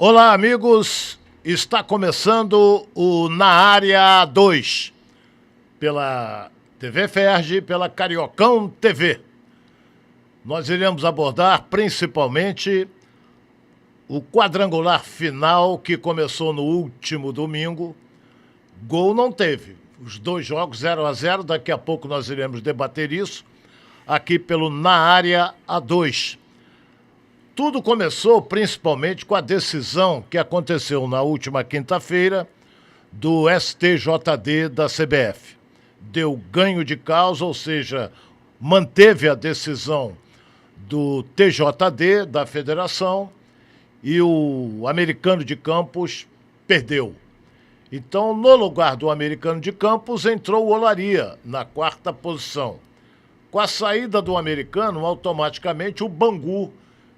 Olá, amigos. Está começando o Na Área 2, pela TV Ferge, pela Cariocão TV. Nós iremos abordar principalmente o quadrangular final que começou no último domingo. Gol não teve. Os dois jogos 0-0, daqui a pouco nós iremos debater isso aqui pelo Na Área A2. Tudo começou principalmente com a decisão que aconteceu na última quinta-feira do STJD da CBF. Deu ganho de causa, ou seja, manteve a decisão do TJD, da federação, e o Americano de Campos perdeu. Então, no lugar do Americano de Campos, entrou o Olaria, na quarta posição. Com a saída do Americano, automaticamente o Bangu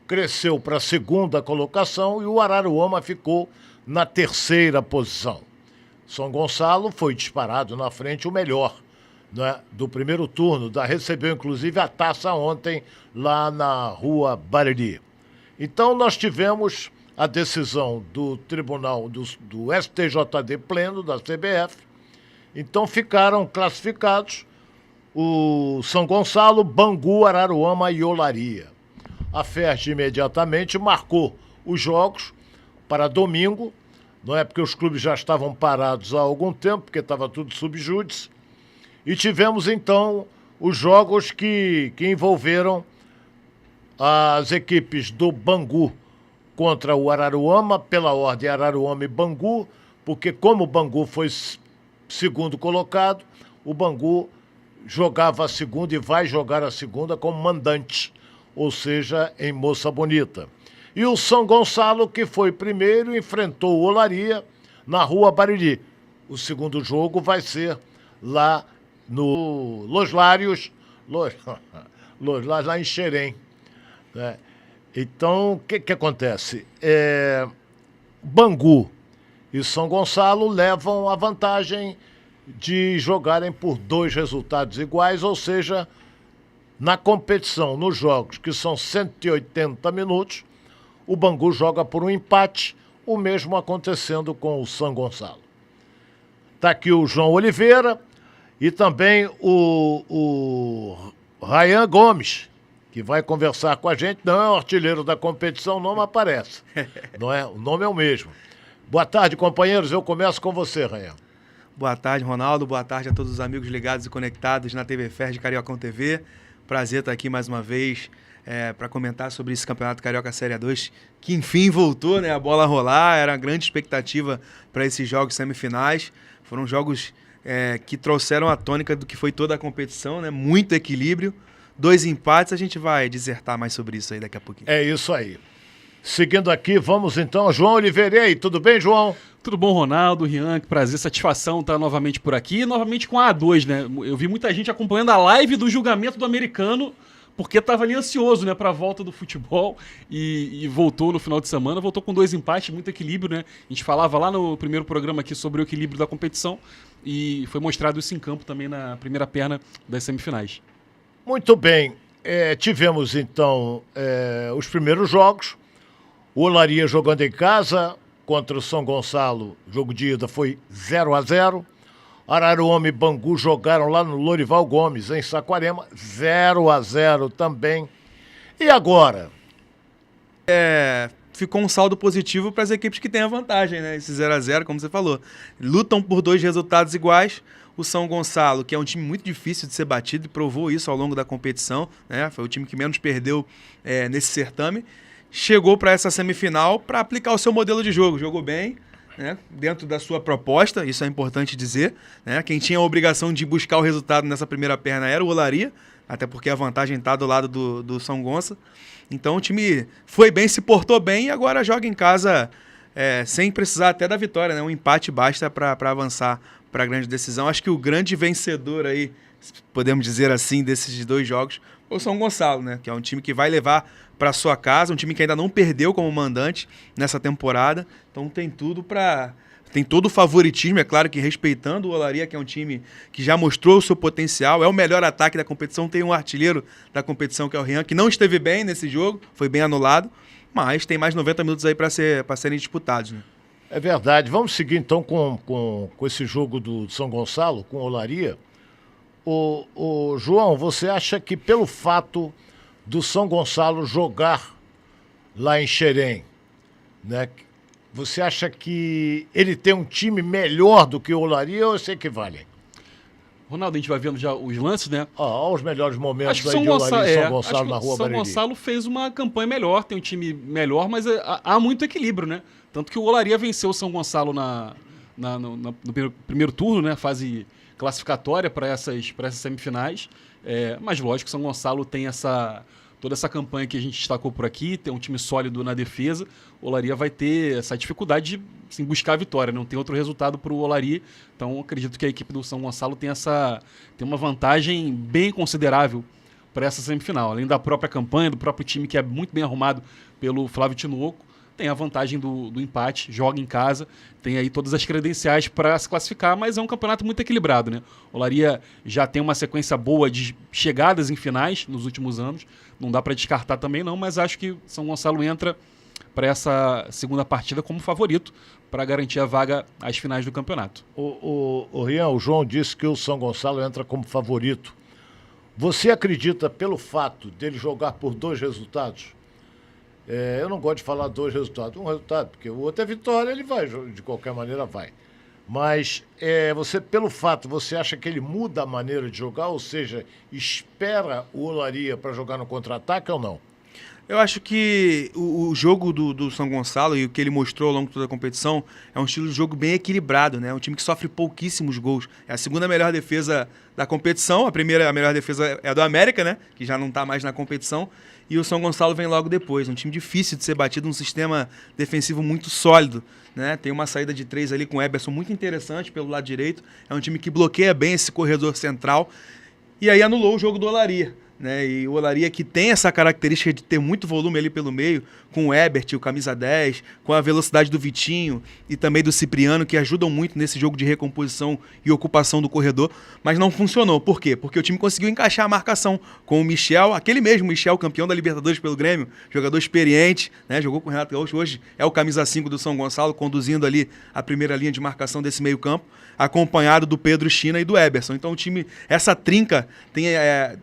cresceu para a segunda colocação e o Araruama ficou na terceira posição. São Gonçalo foi disparado na frente, o melhor, né, do primeiro turno. Recebeu, inclusive, a taça ontem lá na Rua Bariri. Então, nós tivemos a decisão do Tribunal do STJD Pleno, da CBF. Então, ficaram classificados o São Gonçalo, Bangu, Araruama e Olaria. A Ferge imediatamente marcou os jogos para domingo, não é porque os clubes já estavam parados há algum tempo, porque estava tudo sob júdice, e tivemos então os jogos que envolveram as equipes do Bangu contra o Araruama, pela ordem Araruama e Bangu, porque como o Bangu foi segundo colocado, o Bangu jogava a segunda e vai jogar a segunda como mandante, ou seja, em Moça Bonita. E o São Gonçalo, que foi primeiro, enfrentou o Olaria na Rua Bariri. O segundo jogo vai ser lá no Los Lários, lá em Xerém. Né? Então, o que acontece? Bangu e São Gonçalo levam a vantagem de jogarem por dois resultados iguais, ou seja, na competição, nos jogos, que são 180 minutos, o Bangu joga por um empate, o mesmo acontecendo com o São Gonçalo. Está aqui o João Oliveira e também o Rayan Gomes, que vai conversar com a gente. Não é o artilheiro da competição, não aparece. Não é? O nome é o mesmo. Boa tarde, companheiros. Eu começo com você, Rayan. Boa tarde, Ronaldo. Boa tarde a todos os amigos ligados e conectados na TV Ferge Cariocão TV. Prazer estar aqui mais uma vez para comentar sobre esse Campeonato Carioca Série 2, que enfim voltou, né? A bola a rolar, era uma grande expectativa para esses jogos semifinais. Foram jogos que trouxeram a tônica do que foi toda a competição, né? Muito equilíbrio. 2 empates, a gente vai dissertar mais sobre isso aí daqui a pouquinho. É isso aí. Seguindo aqui, vamos então, João Oliveira. E aí, tudo bem, João? Tudo bom, Ronaldo, Rian, que prazer, satisfação estar novamente por aqui, novamente com a A2, né? Eu vi muita gente acompanhando a live do julgamento do Americano, porque estava ali ansioso, né, para a volta do futebol e voltou no final de semana, voltou com 2 empates, muito equilíbrio, né? A gente falava lá no primeiro programa aqui sobre o equilíbrio da competição e foi mostrado isso em campo também na primeira perna das semifinais. Muito bem, tivemos então os primeiros jogos. O Olaria jogando em casa contra o São Gonçalo, jogo de ida foi 0-0. Araruama e Bangu jogaram lá no Lorival Gomes, em Saquarema, 0-0 também. E agora? Ficou um saldo positivo para as equipes que têm a vantagem, né? Esse 0-0, como você falou. Lutam por 2 resultados iguais. O São Gonçalo, que é um time muito difícil de ser batido, e provou isso ao longo da competição, né? Foi o time que menos perdeu nesse certame. Chegou para essa semifinal para aplicar o seu modelo de jogo. Jogou bem, né? Dentro da sua proposta, isso é importante dizer. Né? Quem tinha a obrigação de buscar o resultado nessa primeira perna era o Olaria, até porque a vantagem está do lado do São Gonçalo. Então o time foi bem, se portou bem e agora joga em casa sem precisar até da vitória. Né? Um empate basta para avançar para a grande decisão. Acho que o grande vencedor aí, podemos dizer assim, desses 2 jogos, é o São Gonçalo, né? Que é um time que vai levar para sua casa, um time que ainda não perdeu como mandante nessa temporada. Então tem tudo para tem todo o favoritismo, é claro que respeitando o Olaria, que é um time que já mostrou o seu potencial, é o melhor ataque da competição, tem um artilheiro da competição que é o Rian, que não esteve bem nesse jogo, foi bem anulado, mas tem mais 90 minutos aí para serem disputados, né? É verdade. Vamos seguir então com esse jogo do São Gonçalo, com o Olaria. O João, você acha que pelo fato do São Gonçalo jogar lá em Xerém, né? Você acha que ele tem um time melhor do que o Olaria ou se equivalem? Ronaldo, a gente vai vendo já os lances, né? Olha os melhores momentos Acho que aí de Olaria e São Gonçalo na Rua São Bariri. Gonçalo fez uma campanha melhor, tem um time melhor, mas há muito equilíbrio, né? Tanto que o Olaria venceu o São Gonçalo no primeiro turno, né? Fase classificatória para essas semifinais. Mas lógico que o São Gonçalo tem toda essa campanha que a gente destacou por aqui, tem um time sólido na defesa. O Olaria vai ter essa dificuldade de assim, buscar a vitória, não tem outro resultado para o Olaria. Então acredito que a equipe do São Gonçalo tem uma vantagem bem considerável para essa semifinal. Além da própria campanha, do próprio time que é muito bem arrumado pelo Flávio Tinoco, tem a vantagem do empate, joga em casa, tem aí todas as credenciais para se classificar, mas é um campeonato muito equilibrado, né? O Olaria já tem uma sequência boa de chegadas em finais nos últimos anos, não dá para descartar também não, mas acho que São Gonçalo entra para essa segunda partida como favorito para garantir a vaga às finais do campeonato. O Rian, o João disse que o São Gonçalo entra como favorito. Você acredita pelo fato dele jogar por 2 resultados? Eu não gosto de falar 2 resultados. Um resultado, porque o outro é vitória, ele vai, de qualquer maneira vai. Mas pelo fato, você acha que ele muda a maneira de jogar? Ou seja, espera o Olaria para jogar no contra-ataque ou não? Eu acho que o jogo do São Gonçalo e o que ele mostrou ao longo de toda a competição é um estilo de jogo bem equilibrado, né? Um time que sofre pouquíssimos gols. É a segunda melhor defesa da competição. A melhor defesa é a do América, né? Que já não está mais na competição. E o São Gonçalo vem logo depois. Um time difícil de ser batido, um sistema defensivo muito sólido, né? Tem uma saída de 3 ali com o Eberson muito interessante pelo lado direito. É um time que bloqueia bem esse corredor central. E aí anulou o jogo do Olaria, né? E o Olaria que tem essa característica de ter muito volume ali pelo meio, com o Ebert, o camisa 10, com a velocidade do Vitinho e também do Cipriano, que ajudam muito nesse jogo de recomposição e ocupação do corredor, mas não funcionou. Por quê? Porque o time conseguiu encaixar a marcação com o Michel, aquele mesmo Michel, campeão da Libertadores pelo Grêmio, jogador experiente, né? Jogou com o Renato Gaúcho, hoje é o camisa 5 do São Gonçalo, conduzindo ali a primeira linha de marcação desse meio campo, acompanhado do Pedro China e do Eberson. Então o time, essa trinca tem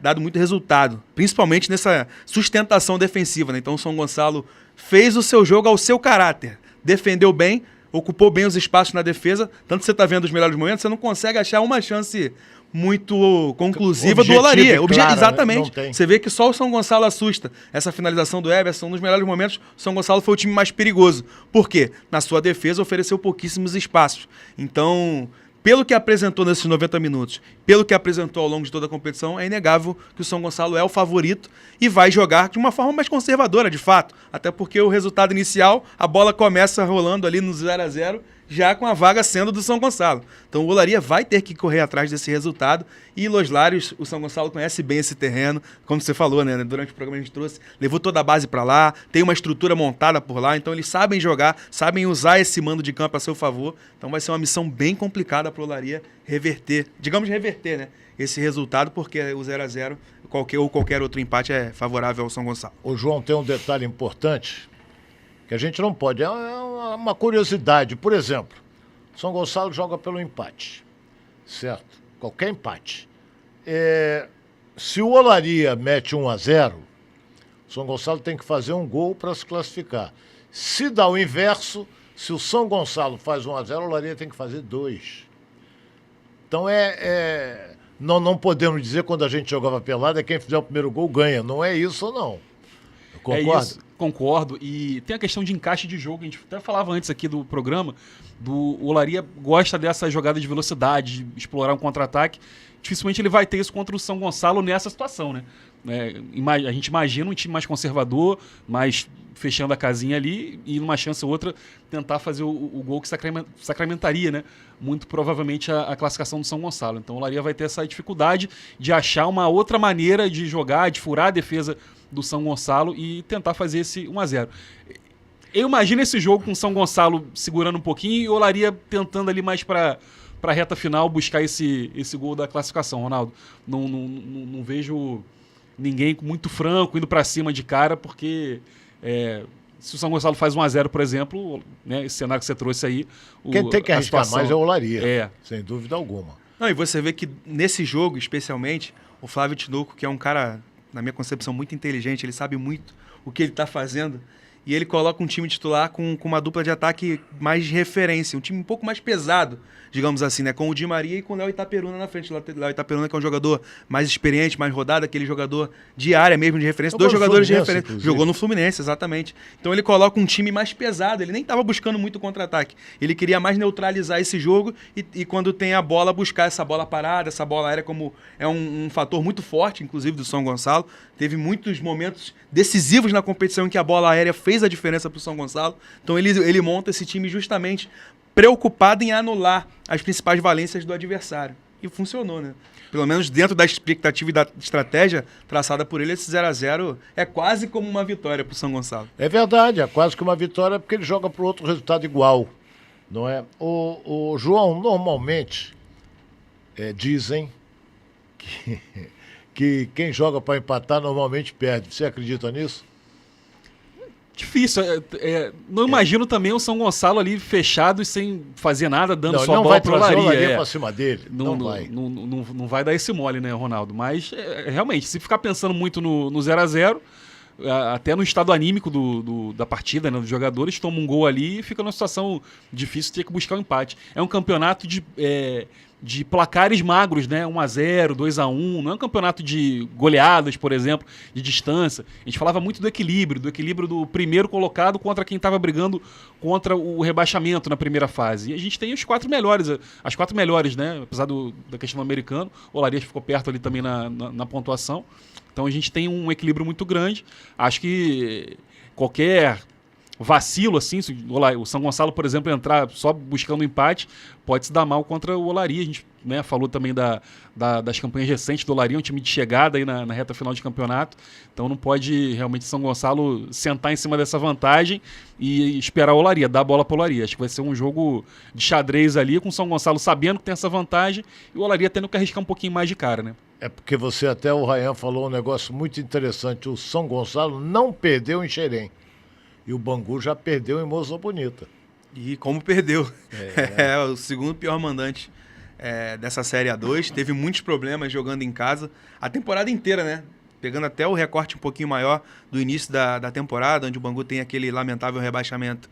dado muito resultado, principalmente nessa sustentação defensiva, né? Então o São Gonçalo fez o seu jogo ao seu caráter, defendeu bem, ocupou bem os espaços na defesa, tanto que você está vendo os melhores momentos, você não consegue achar uma chance muito conclusiva do Olaria. Exatamente. Né? Você vê que só o São Gonçalo assusta. Essa finalização do Eberson, nos melhores momentos, o São Gonçalo foi o time mais perigoso. Por quê? Na sua defesa ofereceu pouquíssimos espaços. Então, pelo que apresentou nesses 90 minutos, pelo que apresentou ao longo de toda a competição, é inegável que o São Gonçalo é o favorito e vai jogar de uma forma mais conservadora, de fato. Até porque o resultado inicial, a bola começa rolando ali no 0-0, já com a vaga sendo do São Gonçalo. Então o Olaria vai ter que correr atrás desse resultado e Los Lários, o São Gonçalo conhece bem esse terreno, como você falou, né? Durante o programa a gente trouxe, levou toda a base para lá, tem uma estrutura montada por lá, então eles sabem jogar, sabem usar esse mando de campo a seu favor, então vai ser uma missão bem complicada para o Olaria reverter, né? Esse resultado, porque o 0-0 qualquer outro empate é favorável ao São Gonçalo. O João, tem um detalhe importante que a gente não pode, é uma curiosidade. Por exemplo, São Gonçalo joga pelo empate, certo? Qualquer empate. Se o Olaria mete 1-0, São Gonçalo tem que fazer um gol para se classificar. Se dá o inverso, se o São Gonçalo faz 1-0, o Olaria tem que fazer 2. Então não podemos dizer quando a gente jogava pelada, quem fizer o primeiro gol ganha. Não é isso, não. Concorda? É isso, concordo. E tem a questão de encaixe de jogo. A gente até falava antes aqui do programa, o Olaria gosta dessa jogada de velocidade, de explorar um contra-ataque. Dificilmente ele vai ter isso contra o São Gonçalo nessa situação, né? A gente imagina um time mais conservador, mais fechando a casinha ali e numa chance ou outra tentar fazer o gol que sacramentaria, né? Muito provavelmente a classificação do São Gonçalo. Então o Olaria vai ter essa dificuldade de achar uma outra maneira de jogar, de furar a defesa do São Gonçalo e tentar fazer esse 1-0. Eu imagino esse jogo com o São Gonçalo segurando um pouquinho e o Olaria tentando ali mais para a reta final buscar esse gol da classificação, Ronaldo. Não vejo ninguém muito franco indo para cima de cara, porque se o São Gonçalo faz 1-0, por exemplo, né, esse cenário que você trouxe aí... Quem tem que arriscar mais é o Olaria, É. sem dúvida alguma. Não, e você vê que nesse jogo, especialmente, o Flávio Tinoco, que é um cara, na minha concepção, muito inteligente, ele sabe muito o que ele está fazendo, e ele coloca um time titular com uma dupla de ataque mais de referência, um time um pouco mais pesado, digamos assim, né? Com o Di Maria e com o Léo Itaperuna na frente. O Léo Itaperuna, que é um jogador mais experiente, mais rodado, aquele jogador de área mesmo, de referência. Jogou 2 jogadores de Fluminense, referência. inclusive. Jogou no Fluminense, exatamente. Então ele coloca um time mais pesado, ele nem estava buscando muito contra-ataque. Ele queria mais neutralizar esse jogo e quando tem a bola, buscar essa bola parada, essa bola aérea, como é um fator muito forte, inclusive, do São Gonçalo. Teve muitos momentos decisivos na competição em que a bola aérea fez a diferença para o São Gonçalo. Então ele monta esse time justamente preocupado em anular as principais valências do adversário. E funcionou, né? Pelo menos dentro da expectativa e da estratégia traçada por ele, esse 0-0 é quase como uma vitória para o São Gonçalo. É verdade, é quase que uma vitória porque ele joga para outro resultado igual, não é? O João, normalmente, dizem que quem joga para empatar normalmente perde. Você acredita nisso? Difícil. Não imagino também o São Gonçalo ali fechado e sem fazer nada, dando Não, só não bola vai pro trazer o Olaria. Olaria para cima dele. Não vai. Não vai dar esse mole, né, Ronaldo? Mas, realmente, se ficar pensando muito no 0-0, até no estado anímico da partida, né, dos jogadores, toma um gol ali e fica numa situação difícil de ter que buscar o empate. É um campeonato de placares magros, né? 1-0, 2-1. Não é um campeonato de goleadas, por exemplo, de distância. A gente falava muito do equilíbrio do primeiro colocado contra quem estava brigando contra o rebaixamento na primeira fase. E a gente tem as 4 melhores, né? Apesar da questão do americano. O Olaria ficou perto ali também na pontuação. Então a gente tem um equilíbrio muito grande. Acho que qualquer vacilo, assim, se o São Gonçalo, por exemplo, entrar só buscando um empate, pode se dar mal contra o Olaria. A gente, né, falou também das campanhas recentes do Olaria, um time de chegada aí na reta final de campeonato. Então não pode realmente São Gonçalo sentar em cima dessa vantagem e esperar o Olaria, dar a bola para o Olaria. Acho que vai ser um jogo de xadrez ali, com o São Gonçalo sabendo que tem essa vantagem e o Olaria tendo que arriscar um pouquinho mais de cara, né? É porque você até, o Rayan, falou um negócio muito interessante. O São Gonçalo não perdeu em Xerém. E o Bangu já perdeu em Moça Bonita. E como perdeu. É o segundo pior mandante dessa Série A2. Teve muitos problemas jogando em casa. A temporada inteira, né? Pegando até o recorte um pouquinho maior do início da temporada, onde o Bangu tem aquele lamentável rebaixamento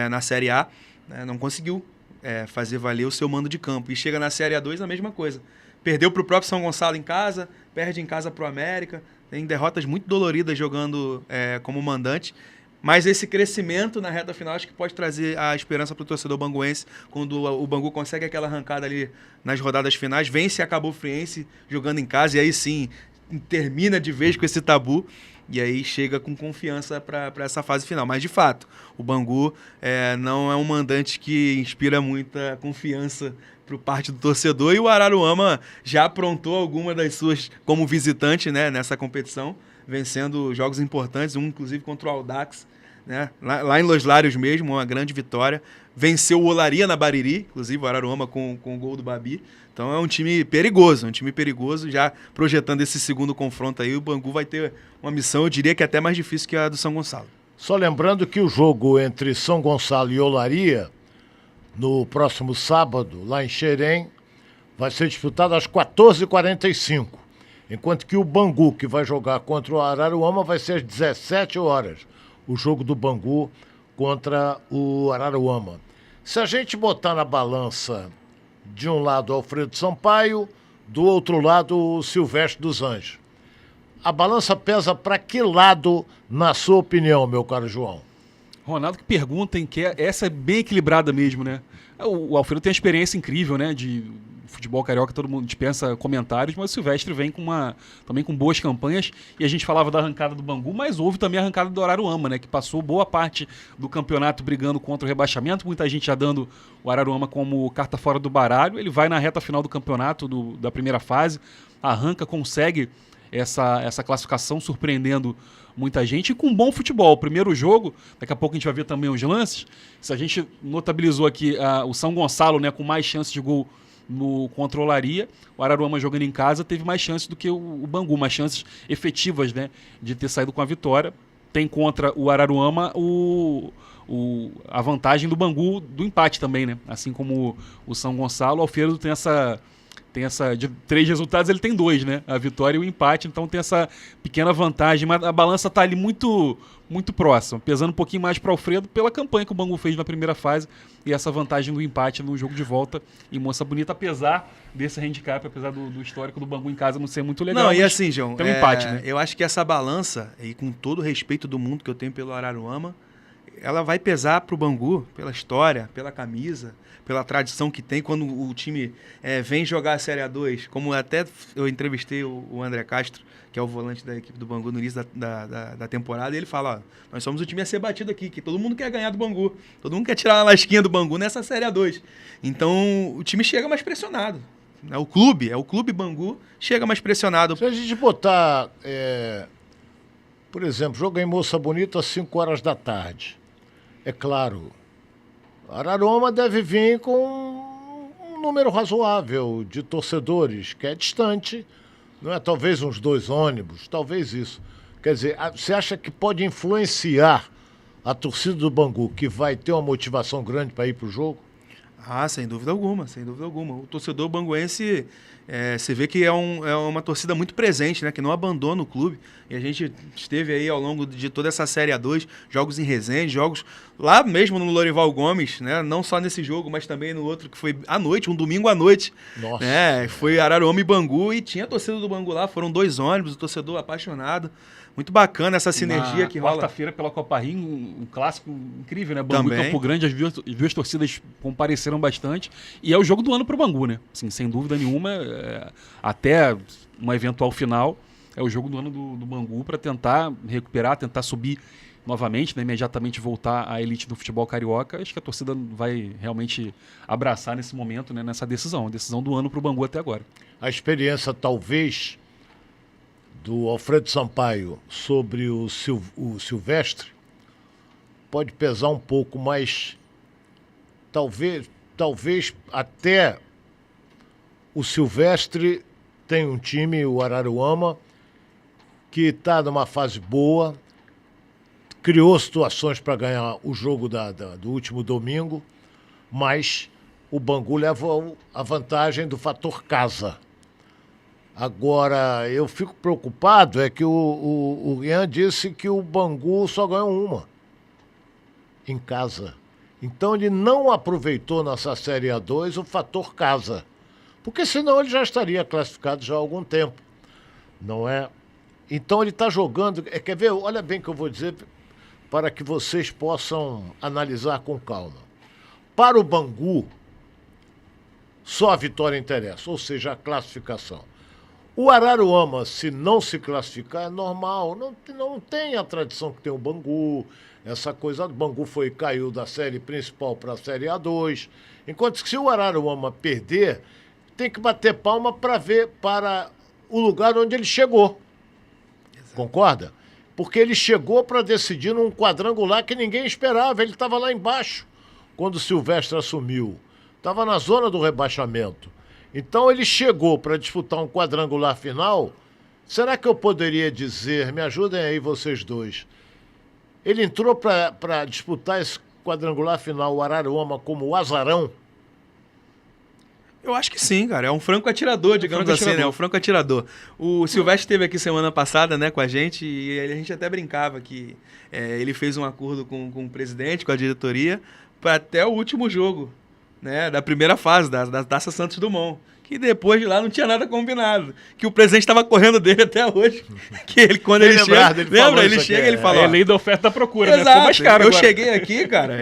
na Série A. Né? Não conseguiu fazer valer o seu mando de campo. E chega na Série A2 a mesma coisa. Perdeu para o próprio São Gonçalo em casa, perde em casa para o América. Tem derrotas muito doloridas jogando como mandante. Mas esse crescimento na reta final acho que pode trazer a esperança para o torcedor banguense, quando o Bangu consegue aquela arrancada ali nas rodadas finais, vence a Cabo Friense jogando em casa, e aí sim termina de vez com esse tabu, e aí chega com confiança para essa fase final. Mas, de fato, o Bangu não é um mandante que inspira muita confiança por parte do torcedor, e o Araruama já aprontou alguma das suas como visitante, né, nessa competição, vencendo jogos importantes, um inclusive contra o Audax, né? Lá em Los Lários mesmo, uma grande vitória. Venceu o Olaria na Bariri, inclusive o Araruama com o gol do Babi. Então é um time perigoso, já projetando esse segundo confronto aí. O Bangu vai ter uma missão, eu diria que até mais difícil que a do São Gonçalo. Só lembrando que o jogo entre São Gonçalo e Olaria, no próximo sábado, lá em Xerém, vai ser disputado às 14h45. Enquanto que o Bangu, que vai jogar contra o Araruama, vai ser às 17 horas. O jogo do Bangu contra o Araruama. Se a gente botar na balança, de um lado Alfredo Sampaio, do outro lado o Silvestre dos Anjos, a balança pesa para que lado, na sua opinião, meu caro João? Ronaldo, que pergunta, hein? Essa é bem equilibrada mesmo, né? O Alfredo tem uma experiência incrível, né? De futebol carioca, todo mundo dispensa comentários, mas o Silvestre vem também com boas campanhas, e a gente falava da arrancada do Bangu, mas houve também a arrancada do Araruama, né? Que passou boa parte do campeonato brigando contra o rebaixamento, muita gente já dando o Araruama como carta fora do baralho. Ele vai na reta final do campeonato da primeira fase, arranca, consegue essa classificação, surpreendendo muita gente, e com bom futebol. O primeiro jogo, daqui a pouco a gente vai ver também os lances, se a gente notabilizou aqui o São Gonçalo, né, com mais chances de gol contra o Olaria, o Araruama jogando em casa teve mais chances do que o Bangu, mais chances efetivas, né, de ter saído com a vitória. tem contra o Araruama a vantagem do Bangu do empate também, né? Assim como o São Gonçalo, o Alfredo tem essa de 3 resultados, ele tem 2, né? A vitória e o empate, então tem essa pequena vantagem, mas a balança tá ali muito próxima, pesando um pouquinho mais para o Alfredo pela campanha que o Bangu fez na primeira fase e essa vantagem do empate no jogo de volta em Moça Bonita, apesar desse handicap, apesar do histórico do Bangu em casa não ser muito legal. Não, e assim, João, tem um empate, né? Eu acho que essa balança, e com todo o respeito do mundo que eu tenho pelo Araruama, ela vai pesar pro Bangu pela história, pela camisa, pela tradição que tem quando o time vem jogar a Série A2, como até eu entrevistei o André Castro, que é o volante da equipe do Bangu no início da temporada, e ele fala, ó, nós somos o time a ser batido aqui, que todo mundo quer ganhar do Bangu, todo mundo quer tirar uma lasquinha do Bangu nessa Série A2. Então o time chega mais pressionado. O clube Bangu chega mais pressionado. Se a gente botar, por exemplo, jogo em Moça Bonita às 5 horas da tarde, é claro, Araruama deve vir com um número razoável de torcedores, que é distante, não é? Talvez uns 2 ônibus, talvez isso. Quer dizer, você acha que pode influenciar a torcida do Bangu, que vai ter uma motivação grande para ir para o jogo? Ah, sem dúvida alguma, sem dúvida alguma. O torcedor banguense, você vê que é uma torcida muito presente, né? Que não abandona o clube. E a gente esteve aí ao longo de toda essa Série A2, jogos em Resende, jogos lá mesmo no Lorival Gomes, né? Não só nesse jogo, mas também no outro que foi à noite, um domingo à noite. Nossa. Foi Araruama e Bangu e tinha a torcida do Bangu lá, foram 2 ônibus, o torcedor apaixonado. Muito bacana essa sinergia que rola. Quarta-feira pela Copa Rio, um clássico incrível, né? Bangu Também. e Campo Grande, as duas torcidas compareceram bastante. E é o jogo do ano pro Bangu, né? Assim, sem dúvida nenhuma, até uma eventual final, é o jogo do ano do Bangu para tentar recuperar, tentar subir novamente, né? Imediatamente voltar à elite do futebol carioca. Acho que a torcida vai realmente abraçar nesse momento, né? Nessa decisão. A decisão do ano pro Bangu até agora. A experiência, talvez, do Alfredo Sampaio sobre o Silvestre pode pesar um pouco, mas talvez até o Silvestre tem um time, o Araruama, que está numa fase boa, criou situações para ganhar o jogo do último domingo, mas o Bangu leva a vantagem do fator casa. Agora, eu fico preocupado, é que o Rian disse que o Bangu só ganhou uma em casa. Então ele não aproveitou nessa Série A2 o fator casa. Porque senão ele já estaria classificado já há algum tempo. Não é? Então ele está jogando... quer ver? Olha bem o que eu vou dizer para que vocês possam analisar com calma. Para o Bangu, só a vitória interessa, ou seja, a classificação. O Araruama, se não se classificar, é normal. Não tem a tradição que tem o Bangu. Essa coisa do Bangu caiu da série principal para a série A2. Enquanto que se o Araruama perder, tem que bater palma para o lugar onde ele chegou. Exato. Concorda? Porque ele chegou para decidir num quadrangular que ninguém esperava. Ele estava lá embaixo quando o Silvestre assumiu. Estava na zona do rebaixamento. Então ele chegou para disputar um quadrangular final. Será que eu poderia dizer, me ajudem aí vocês dois, ele entrou para disputar esse quadrangular final, o Araruama, como o azarão? Eu acho que sim, cara. É um franco atirador, digamos assim, né? É um franco atirador. O Silvestre esteve aqui semana passada, né, com a gente, e a gente até brincava que ele fez um acordo com o presidente, com a diretoria, para até o último jogo, né, da primeira fase, da Taça Santos Dumont. Que depois de lá não tinha nada combinado. Que o presidente estava correndo dele até hoje. Que ele, quando ele chega... Lembra? Ele chega e ele fala... É a lei da oferta e da procura, exato, né? Ficou mais caro eu agora. cheguei aqui, cara,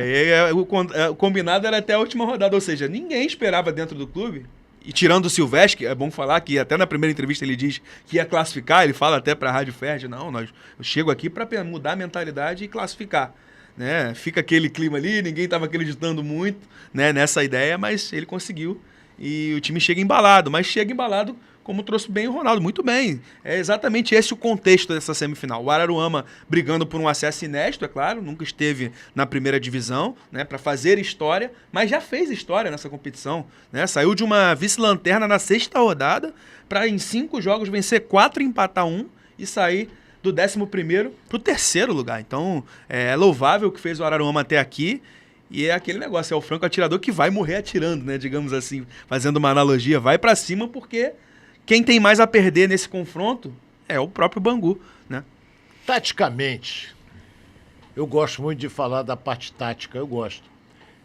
o combinado era até a última rodada. Ou seja, ninguém esperava dentro do clube. E tirando o Silvestre, é bom falar que até na primeira entrevista ele diz que ia classificar. Ele fala até para a Rádio Ferdi, não, eu chego aqui para mudar a mentalidade e classificar. Né? Fica aquele clima ali, ninguém estava acreditando muito, né, nessa ideia, mas ele conseguiu. E o time chega embalado, mas chega embalado como trouxe bem o Ronaldo, muito bem. É exatamente esse o contexto dessa semifinal. O Araruama brigando por um acesso inédito, é claro, nunca esteve na primeira divisão, né, para fazer história, mas já fez história nessa competição. Né? Saiu de uma vice-lanterna na 6ª rodada para em 5 jogos vencer 4 e empatar 1 e sair do 11º pro 3º lugar. Então, é louvável o que fez o Araruama até aqui. E é aquele negócio, é o franco atirador que vai morrer atirando, né? Digamos assim, fazendo uma analogia. Vai pra cima porque quem tem mais a perder nesse confronto é o próprio Bangu, né? Taticamente, eu gosto muito de falar da parte tática, eu gosto.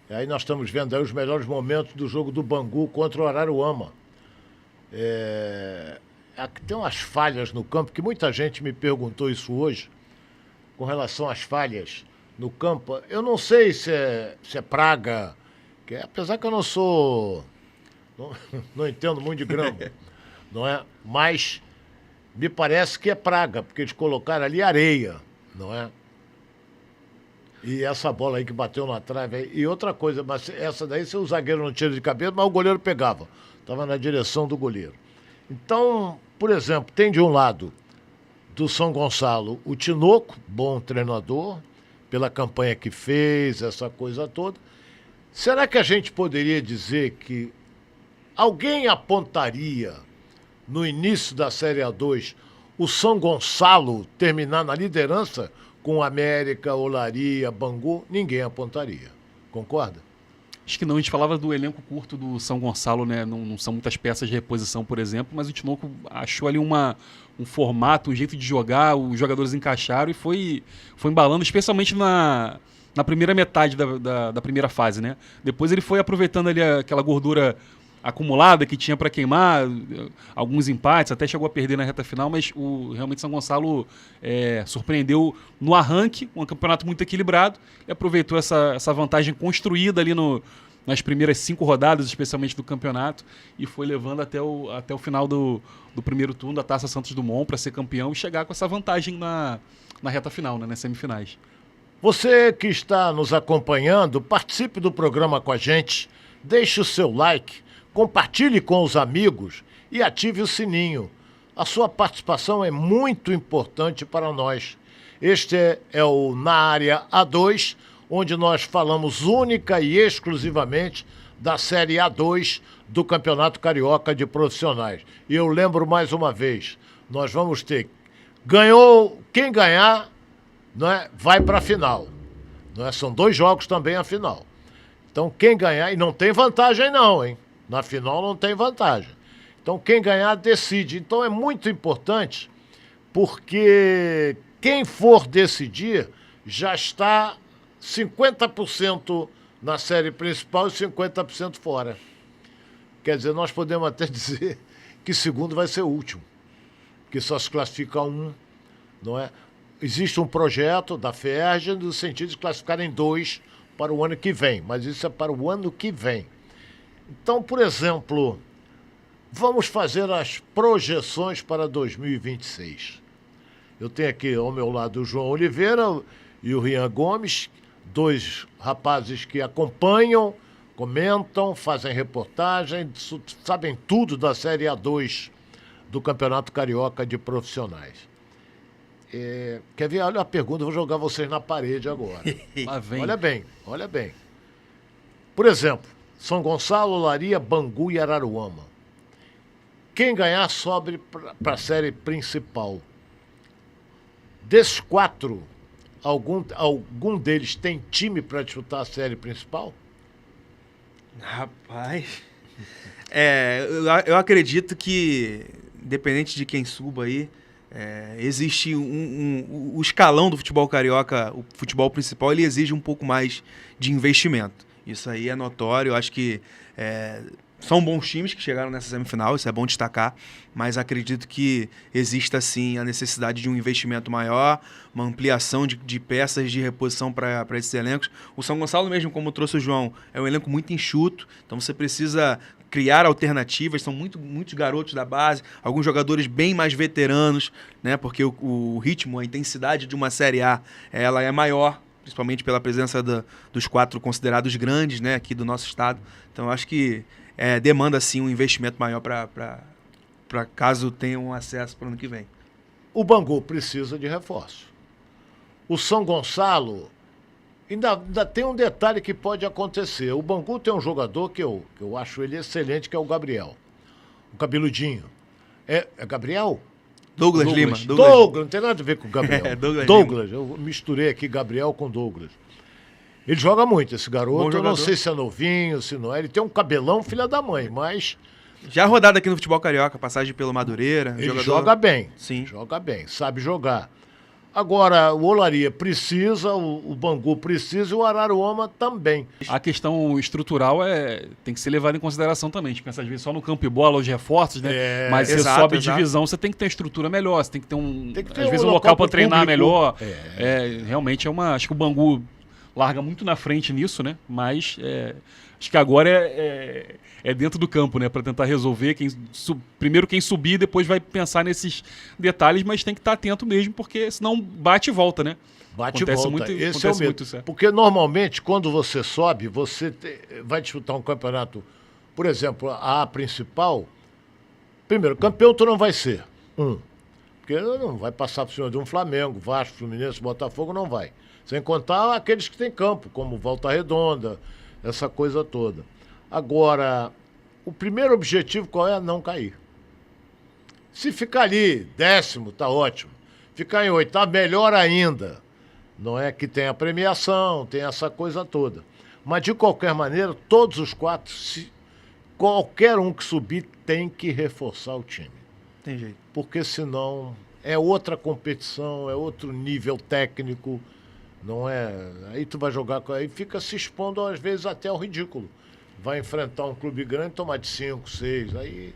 E aí nós estamos vendo aí os melhores momentos do jogo do Bangu contra o Araruama. Tem umas falhas no campo, que muita gente me perguntou isso hoje, com relação às falhas no campo. Eu não sei se é praga, apesar que eu não sou... Não entendo muito de grama, não é? Mas me parece que é praga, porque eles colocaram ali areia, não é? E essa bola aí que bateu na trave aí. E outra coisa, mas essa daí, se o zagueiro não tira de cabeça, mas o goleiro pegava. Estava na direção do goleiro. Então, por exemplo, tem de um lado do São Gonçalo o Tinoco, bom treinador, pela campanha que fez, essa coisa toda. Será que a gente poderia dizer que alguém apontaria no início da Série A2 o São Gonçalo terminar na liderança com América, Olaria, Bangu? Ninguém apontaria. Concorda? Acho que não, a gente falava do elenco curto do São Gonçalo, né? Não são muitas peças de reposição, por exemplo, mas o Tinoco achou ali um formato, um jeito de jogar, os jogadores encaixaram e foi embalando, especialmente na primeira metade da primeira fase, né? Depois ele foi aproveitando ali aquela gordura acumulada que tinha para queimar, alguns empates, até chegou a perder na reta final, mas realmente São Gonçalo surpreendeu no arranque, um campeonato muito equilibrado, e aproveitou essa vantagem construída ali nas primeiras 5 rodadas, especialmente do campeonato, e foi levando até o final do primeiro turno da Taça Santos Dumont para ser campeão e chegar com essa vantagem na reta final, né, nas semifinais. Você que está nos acompanhando, participe do programa com a gente, deixe o seu like, compartilhe com os amigos e ative o sininho. A sua participação é muito importante para nós. Este é o Na Área A2, onde nós falamos única e exclusivamente da Série A2 do Campeonato Carioca de Profissionais. E eu lembro mais uma vez, nós vamos ter... Quem ganhar, não é, vai para a final. Não é? São 2 jogos também a final. Então quem ganhar... E não tem vantagem não, hein? Na final não tem vantagem. Então quem ganhar decide. Então é muito importante, porque quem for decidir já está 50% na série principal e 50% fora. Quer dizer, nós podemos até dizer que segundo vai ser o último, que só se classifica um, não é? Existe um projeto da FERJ no sentido de classificarem 2 para o ano que vem, mas isso é para o ano que vem. Então, por exemplo, vamos fazer as projeções para 2026. Eu tenho aqui ao meu lado o João Oliveira e o Rian Gomes, 2 rapazes que acompanham, comentam, fazem reportagem, sabem tudo da Série A2 do Campeonato Carioca de Profissionais. Quer ver? Olha a pergunta, vou jogar vocês na parede agora. Lá vem. Olha bem. Por exemplo, São Gonçalo, Olaria, Bangu e Araruama. Quem ganhar sobe para a série principal. Desses 4, algum deles tem time para disputar a série principal? Rapaz, eu acredito que, independente de quem suba aí, existe o escalão do futebol carioca, o futebol principal, ele exige um pouco mais de investimento. Isso aí é notório, eu acho que são bons times que chegaram nessa semifinal, isso é bom destacar, mas acredito que exista sim a necessidade de um investimento maior, uma ampliação de peças de reposição para esses elencos. O São Gonçalo mesmo, como trouxe o João, é um elenco muito enxuto, então você precisa criar alternativas, são muitos garotos da base, alguns jogadores bem mais veteranos, né, porque o ritmo, a intensidade de uma Série A, ela é maior, principalmente pela presença dos 4 considerados grandes, né, aqui do nosso estado. Então, eu acho que demanda, sim, um investimento maior para caso tenham um acesso para o ano que vem. O Bangu precisa de reforço. O São Gonçalo, ainda tem um detalhe que pode acontecer. O Bangu tem um jogador que eu acho ele excelente, que é o Gabriel. O cabeludinho. É Gabriel? Douglas Lima. Douglas, não tem nada a ver com o Gabriel. Douglas eu misturei aqui Gabriel com Douglas. Ele joga muito, esse garoto. Eu não sei se é novinho, se não é. Ele tem um cabelão, filha da mãe, mas... Já rodada aqui no futebol carioca, passagem pelo Madureira. Ele joga bem. Sim. Joga bem, sabe jogar. Agora, o Olaria precisa, o Bangu precisa e o Araruama também. A questão estrutural tem que ser levada em consideração também. A gente pensa às vezes só no campo e bola, os reforços, né? Mas você sobe divisão, você tem que ter uma estrutura melhor, você tem que ter às vezes um local para treinar melhor. Realmente acho que o Bangu larga muito na frente nisso, né? Mas acho que agora é dentro do campo, né? Para tentar resolver. Primeiro quem subir, depois vai pensar nesses detalhes, mas tem que estar atento mesmo, porque senão bate e volta, né? Bate e volta. Muito, esse é o medo. Porque normalmente, quando você sobe, você vai disputar um campeonato, por exemplo, a principal. Primeiro, campeão tu não vai ser. Porque não vai passar por cima de um Flamengo, Vasco, Fluminense, Botafogo, não vai. Sem contar aqueles que têm campo, como Volta Redonda, essa coisa toda. Agora, o primeiro objetivo qual é? Não cair. Se ficar ali, 10º, tá ótimo. Ficar em 8º, melhor ainda. Não é que tem a premiação, tem essa coisa toda. Mas, de qualquer maneira, todos os 4, qualquer um que subir, tem que reforçar o time. Tem jeito. Porque senão é outra competição, é outro nível técnico. Não é? Aí tu vai jogar, aí fica se expondo às vezes até ao ridículo. Vai enfrentar um clube grande, tomar de 5, 6, aí...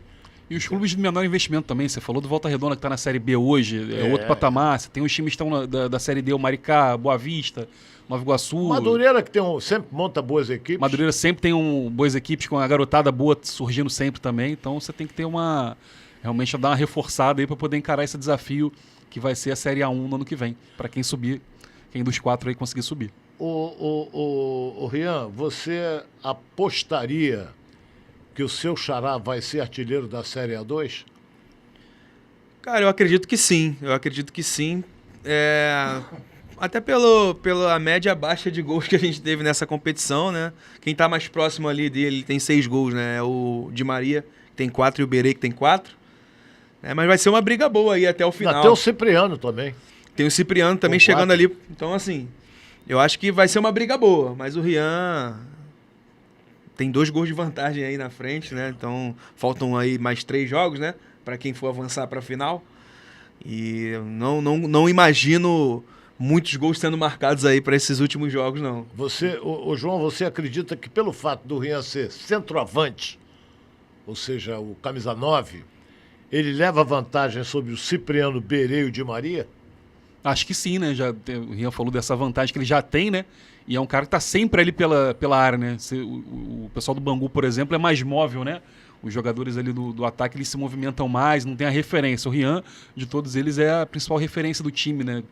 E os clubes de menor investimento também, você falou do Volta Redonda que está na Série B hoje, é outro patamar, você tem os times que estão da Série D, o Maricá, Boa Vista, Nova Iguaçu... Madureira que sempre monta boas equipes. Madureira sempre tem boas equipes, com a garotada boa surgindo sempre também, então você tem que ter realmente dar uma reforçada aí para poder encarar esse desafio que vai ser a Série A1 no ano que vem, para quem subir. Quem dos 4 aí conseguir subir. O Rian, você apostaria que o seu xará vai ser artilheiro da Série A2? Cara, eu acredito que sim. Até pela média baixa de gols que a gente teve nessa competição, né? Quem tá mais próximo ali dele tem 6 gols, né? É o Di Maria, que tem 4, e o Berê, que tem 4. Mas vai ser uma briga boa aí até o final. Até o Cipriano também. Tem o Cipriano também chegando ali. Então, assim, eu acho que vai ser uma briga boa. Mas o Rian tem 2 gols de vantagem aí na frente, né? Então, faltam aí mais 3 jogos, né? Para quem for avançar para a final. E não imagino muitos gols sendo marcados aí para esses últimos jogos, não. João, você acredita que pelo fato do Rian ser centroavante, ou seja, o camisa 9, ele leva vantagem sobre o Cipriano, Berê e o Di Maria? Acho que sim, né? O Rian falou dessa vantagem que ele já tem, né? E é um cara que tá sempre ali pela área, né? O pessoal do Bangu, por exemplo, é mais móvel, né? Os jogadores ali do ataque, eles se movimentam mais, não tem a referência. O Rian, de todos eles, é a principal referência do time, né?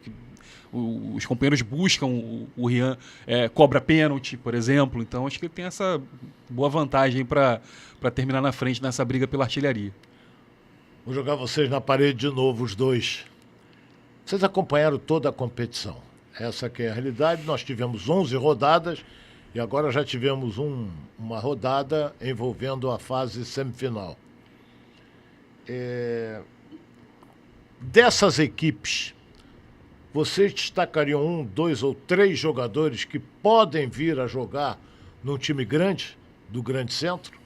Os companheiros buscam o Rian, cobra pênalti, por exemplo. Então, acho que ele tem essa boa vantagem para terminar na frente nessa briga pela artilharia. Vou jogar vocês na parede de novo, os dois. Vocês acompanharam toda a competição. Essa que é a realidade. Nós tivemos 11 rodadas e agora já tivemos uma rodada envolvendo a fase semifinal. Dessas equipes, vocês destacariam 1, 2 ou 3 jogadores que podem vir a jogar num time grande, do grande centro?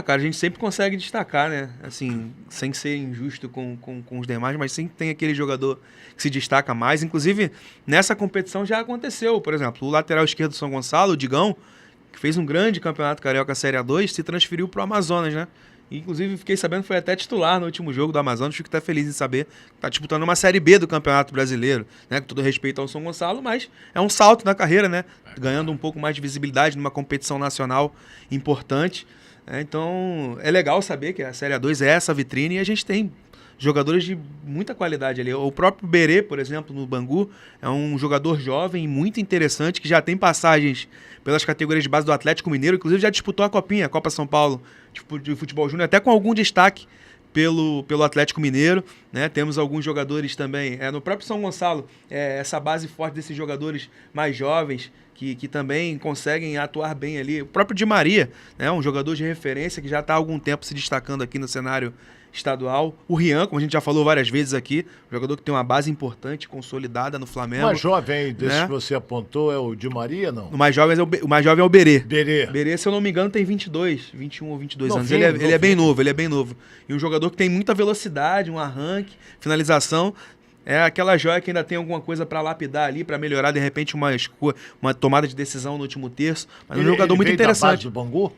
Cara, a gente sempre consegue destacar, né? Assim, sem ser injusto com os demais, mas sempre tem aquele jogador que se destaca mais. Inclusive, nessa competição já aconteceu. Por exemplo, o lateral esquerdo do São Gonçalo, o Digão, que fez um grande campeonato carioca Série A2, se transferiu para o Amazonas, né? E, inclusive, fiquei sabendo que foi até titular no último jogo do Amazonas. Fico até feliz em saber que está disputando uma Série B do Campeonato Brasileiro, né? Com todo respeito ao São Gonçalo, mas é um salto na carreira, né? Ganhando um pouco mais de visibilidade numa competição nacional importante. Então, é legal saber que a Série A2 é essa vitrine e a gente tem jogadores de muita qualidade ali. O próprio Berê, por exemplo, no Bangu, é um jogador jovem e muito interessante, que já tem passagens pelas categorias de base do Atlético Mineiro, inclusive já disputou a Copinha, a Copa São Paulo de Futebol Júnior, até com algum destaque pelo Atlético Mineiro, né? Temos alguns jogadores também, no próprio São Gonçalo, essa base forte desses jogadores mais jovens, que também conseguem atuar bem ali. O próprio Di Maria, né, um jogador de referência que já está há algum tempo se destacando aqui no cenário estadual. O Rian, como a gente já falou várias vezes aqui, um jogador que tem uma base importante, consolidada no Flamengo. O mais jovem desse né? que você apontou é o Di Maria, não? O mais jovem é o Berê. Berê. Berê, se eu não me engano, tem 21 ou 22 anos. Novinho, Ele é bem novo, ele é bem novo. E um jogador que tem muita velocidade, um arranque, finalização. É aquela joia que ainda tem alguma coisa para lapidar ali, para melhorar, de repente, uma tomada de decisão no último terço. Mas um jogador muito interessante. Da base do Bangu?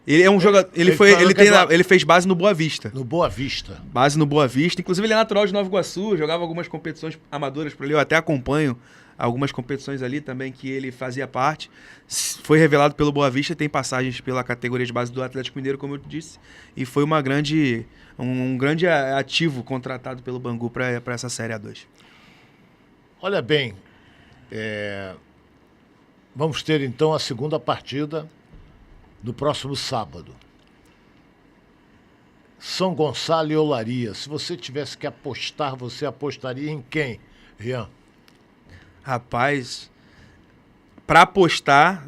Ele é um jogador. Ele fez base no Boa Vista. No Boa Vista. Base no Boa Vista. Inclusive, ele é natural de Nova Iguaçu, jogava algumas competições amadoras por ali. Eu até acompanho algumas competições ali também que ele fazia parte. Foi revelado pelo Boa Vista, tem passagens pela categoria de base do Atlético Mineiro, como eu disse. E foi um grande ativo contratado pelo Bangu para essa Série A2. Olha bem, vamos ter então a segunda partida no próximo sábado. São Gonçalo e Olaria. Se você tivesse que apostar, você apostaria em quem, Rian? Rapaz, para apostar,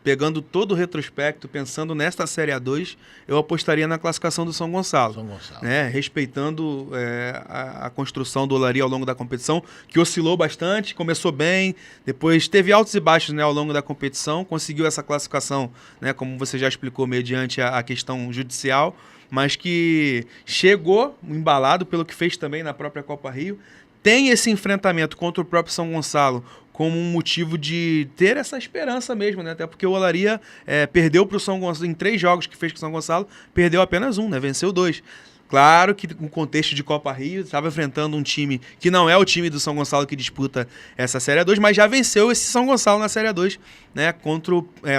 pegando todo o retrospecto, pensando nesta Série A2, eu apostaria na classificação do São Gonçalo. São Gonçalo. Né? Respeitando a construção do Olaria ao longo da competição, que oscilou bastante, começou bem, depois teve altos e baixos, né, ao longo da competição, conseguiu essa classificação, né, como você já explicou, mediante a questão judicial, mas que chegou embalado pelo que fez também na própria Copa Rio. Tem esse enfrentamento contra o próprio São Gonçalo como um motivo de ter essa esperança mesmo, né? Até porque o Olaria perdeu para o São Gonçalo, em 3 jogos que fez com o São Gonçalo, perdeu apenas 1, né? Venceu 2. Claro que no contexto de Copa Rio, estava enfrentando um time que não é o time do São Gonçalo que disputa essa Série A2, mas já venceu esse São Gonçalo na Série A2, né?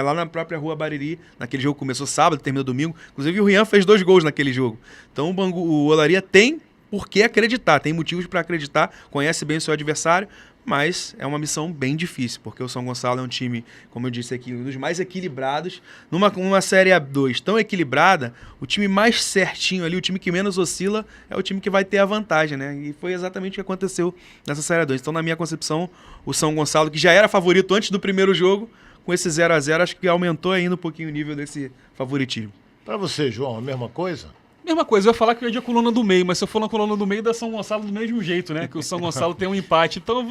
Lá na própria Rua Bariri, naquele jogo que começou sábado, terminou domingo. Inclusive o Rian fez 2 gols naquele jogo. Então o Olaria tem por que acreditar, tem motivos para acreditar, conhece bem o seu adversário, mas é uma missão bem difícil, porque o São Gonçalo é um time, como eu disse aqui, um dos mais equilibrados. Numa Série A2 tão equilibrada, o time mais certinho ali, o time que menos oscila, é o time que vai ter a vantagem, né? E foi exatamente o que aconteceu nessa Série A2. Então, na minha concepção, o São Gonçalo, que já era favorito antes do primeiro jogo, com esse 0-0, acho que aumentou ainda um pouquinho o nível desse favoritismo. Para você, João, a mesma coisa? Mesma coisa, eu ia falar que eu ia de coluna do meio, mas se eu for na coluna do meio, dá São Gonçalo do mesmo jeito, né? Que o São Gonçalo tem um empate. Então,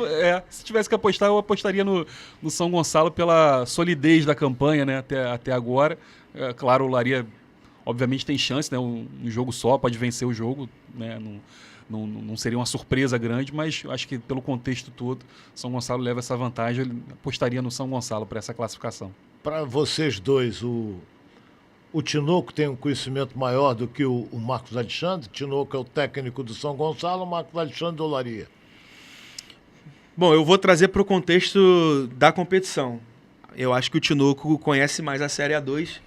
se tivesse que apostar, eu apostaria no São Gonçalo pela solidez da campanha, né? Até agora. Claro, o Olaria, obviamente, tem chance, né? Um jogo só, pode vencer o jogo, né? Não seria uma surpresa grande, mas acho que pelo contexto todo, São Gonçalo leva essa vantagem. Eu apostaria no São Gonçalo para essa classificação. Para vocês dois, o Tinoco tem um conhecimento maior do que o Marcos Alexandre. Tinoco é o técnico do São Gonçalo, o Marcos Alexandre do Olaria. Bom, eu vou trazer para o contexto da competição. Eu acho que o Tinoco conhece mais a Série A2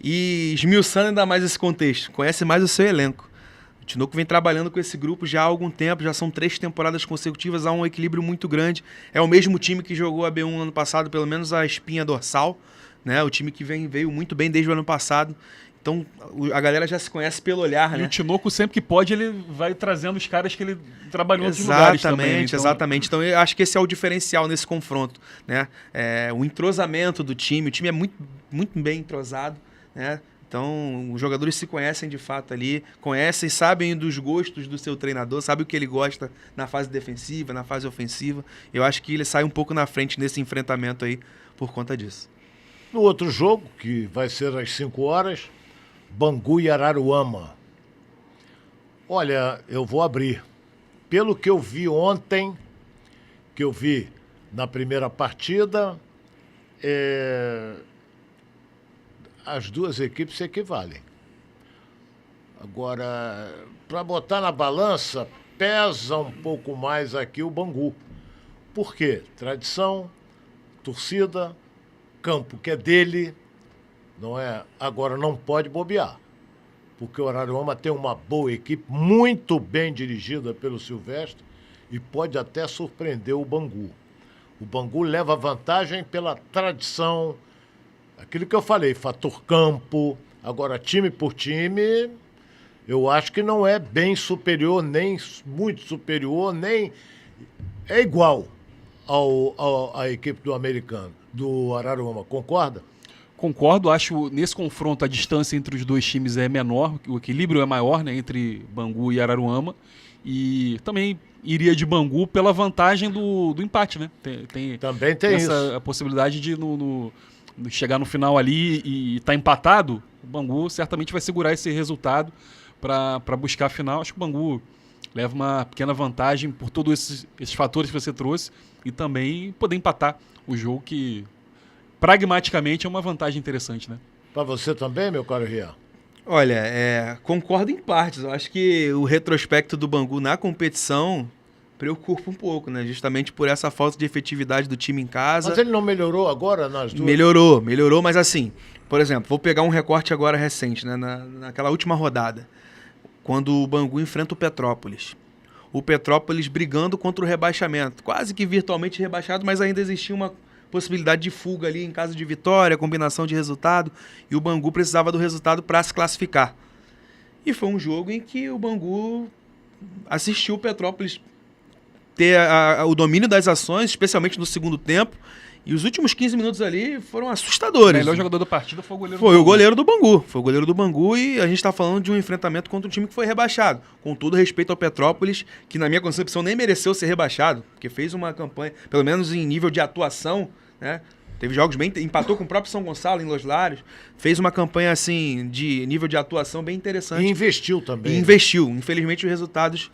e esmiuçando ainda mais esse contexto, conhece mais o seu elenco. O Tinoco vem trabalhando com esse grupo já há algum tempo, já são 3 temporadas consecutivas, há um equilíbrio muito grande. É o mesmo time que jogou a B1 ano passado, pelo menos a espinha dorsal, né? O time que veio muito bem desde o ano passado. Então, a galera já se conhece pelo olhar, né? E o Tinoco, sempre que pode, ele vai trazendo os caras que ele trabalhou em outros lugares também. Exatamente. Então, eu acho que esse é o diferencial nesse confronto, né? O entrosamento do time. O time é muito, muito bem entrosado, né? Então, os jogadores se conhecem de fato ali, conhecem, sabem dos gostos do seu treinador, sabem o que ele gosta na fase defensiva, na fase ofensiva. Eu acho que ele sai um pouco na frente nesse enfrentamento aí por conta disso. No outro jogo, que vai ser às 5 horas, Bangu e Araruama. Olha, eu vou abrir. Pelo que eu vi ontem, que eu vi na primeira partida, as duas equipes se equivalem. Agora, para botar na balança, pesa um pouco mais aqui o Bangu. Por quê? Tradição, torcida, campo que é dele, não é? Agora não pode bobear, porque o Araruama tem uma boa equipe, muito bem dirigida pelo Silvestre, e pode até surpreender o Bangu. O Bangu leva vantagem pela tradição, aquilo que eu falei, fator campo. Agora, time por time, eu acho que não é bem superior, nem muito superior, nem é igual à equipe do americano. do Araruama. Concorda? Concordo, acho nesse confronto a distância entre os dois times é menor, o equilíbrio é maior, né, entre Bangu e Araruama, e também iria de Bangu pela vantagem do empate, né? Também tem isso. A possibilidade de chegar no final ali e estar empatado, o Bangu certamente vai segurar esse resultado para buscar a final. Acho que o Bangu leva uma pequena vantagem por todos esses fatores que você trouxe e também poder empatar o jogo, que pragmaticamente é uma vantagem interessante, né? Para você também, meu caro Rian? Olha, concordo em partes. Eu acho que o retrospecto do Bangu na competição preocupa um pouco, né? Justamente por essa falta de efetividade do time em casa. Mas ele não melhorou agora nas duas? Melhorou, mas assim, por exemplo, vou pegar um recorte agora recente, né? Naquela última rodada, quando o Bangu enfrenta o Petrópolis. O Petrópolis brigando contra o rebaixamento, quase que virtualmente rebaixado, mas ainda existia uma possibilidade de fuga ali em caso de vitória, combinação de resultado, e o Bangu precisava do resultado para se classificar. E foi um jogo em que o Bangu assistiu o Petrópolis ter o domínio das ações, especialmente no segundo tempo, e os últimos 15 minutos ali foram assustadores. O melhor jogador da partida foi o goleiro Foi o goleiro do Bangu. Foi o goleiro do Bangu, e a gente está falando de um enfrentamento contra um time que foi rebaixado. Com todo respeito ao Petrópolis, que na minha concepção nem mereceu ser rebaixado, porque fez uma campanha, pelo menos em nível de atuação, né? Teve jogos bem... Empatou com o próprio São Gonçalo em Los Lários. Fez uma campanha, assim, de nível de atuação bem interessante. E investiu também. E investiu. Infelizmente, os resultados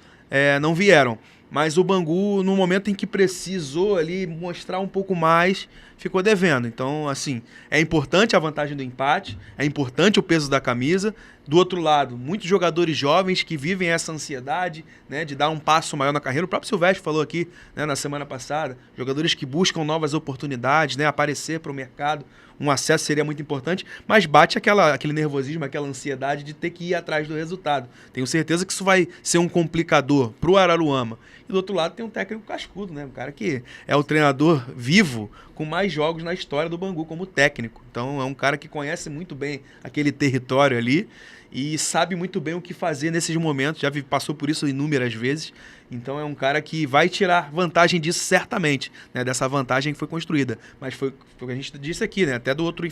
não vieram. Mas o Bangu, no momento em que precisou ali mostrar um pouco mais, ficou devendo. Então, assim, é importante a vantagem do empate, é importante o peso da camisa. Do outro lado, muitos jogadores jovens que vivem essa ansiedade, né, de dar um passo maior na carreira. O próprio Silvestre falou aqui, né, na semana passada, jogadores que buscam novas oportunidades, né, aparecer para o mercado. Um acesso seria muito importante, mas bate aquele nervosismo, aquela ansiedade de ter que ir atrás do resultado. Tenho certeza que isso vai ser um complicador para o Araruama. E do outro lado tem um técnico cascudo, né? Um cara que é o treinador vivo com mais jogos na história do Bangu como técnico. Então é um cara que conhece muito bem aquele território ali e sabe muito bem o que fazer nesses momentos, já passou por isso inúmeras vezes. Então é um cara que vai tirar vantagem disso certamente, né, dessa vantagem que foi construída. Mas foi o que a gente disse aqui, né, até do outro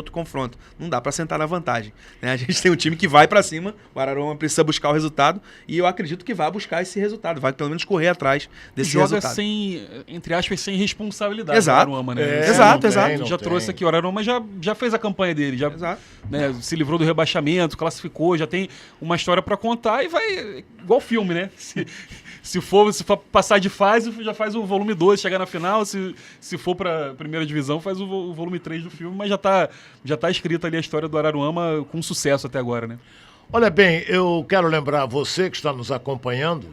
confronto. Não dá para sentar na vantagem, né? A gente tem um time que vai para cima, o Araruama precisa buscar o resultado, e eu acredito que vai buscar esse resultado, vai pelo menos correr atrás desse resultado. Joga sem, entre aspas, sem responsabilidade. Exato. O Araruama, né? Exato. Já trouxe aqui, o Araruama já fez a campanha dele, já, né, se livrou do rebaixamento, classificou, já tem uma história para contar e vai igual filme, né? Se for passar de fase, já faz o volume 2, chegar na final. Se for para a primeira divisão, faz o volume 3 do filme, mas já tá escrita ali a história do Araruama com sucesso até agora, né? Olha bem, eu quero lembrar você que está nos acompanhando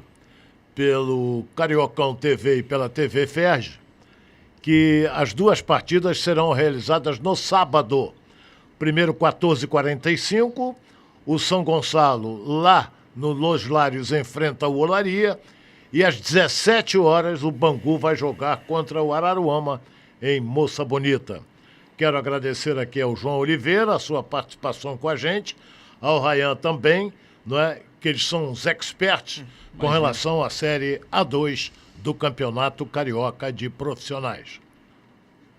pelo Cariocão TV e pela TV Ferge, que as duas partidas serão realizadas no sábado. Primeiro, 14h45, o São Gonçalo, lá no Los Lários, enfrenta o Olaria. E às 17 horas o Bangu vai jogar contra o Araruama em Moça Bonita. Quero agradecer aqui ao João Oliveira a sua participação com a gente, ao Rayan também, não é? Que eles são os experts com relação à Série A2 do Campeonato Carioca de Profissionais.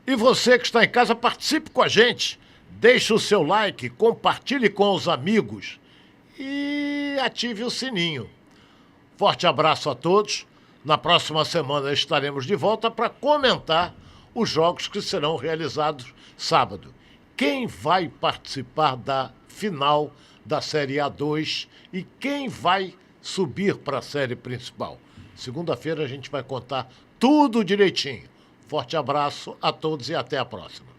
E você que está em casa, participe com a gente. Deixe o seu like, compartilhe com os amigos e ative o sininho. Forte abraço a todos. Na próxima semana estaremos de volta para comentar os jogos que serão realizados sábado. Quem vai participar da final da Série A2 e quem vai subir para a série principal. Segunda-feira a gente vai contar tudo direitinho. Forte abraço a todos e até a próxima.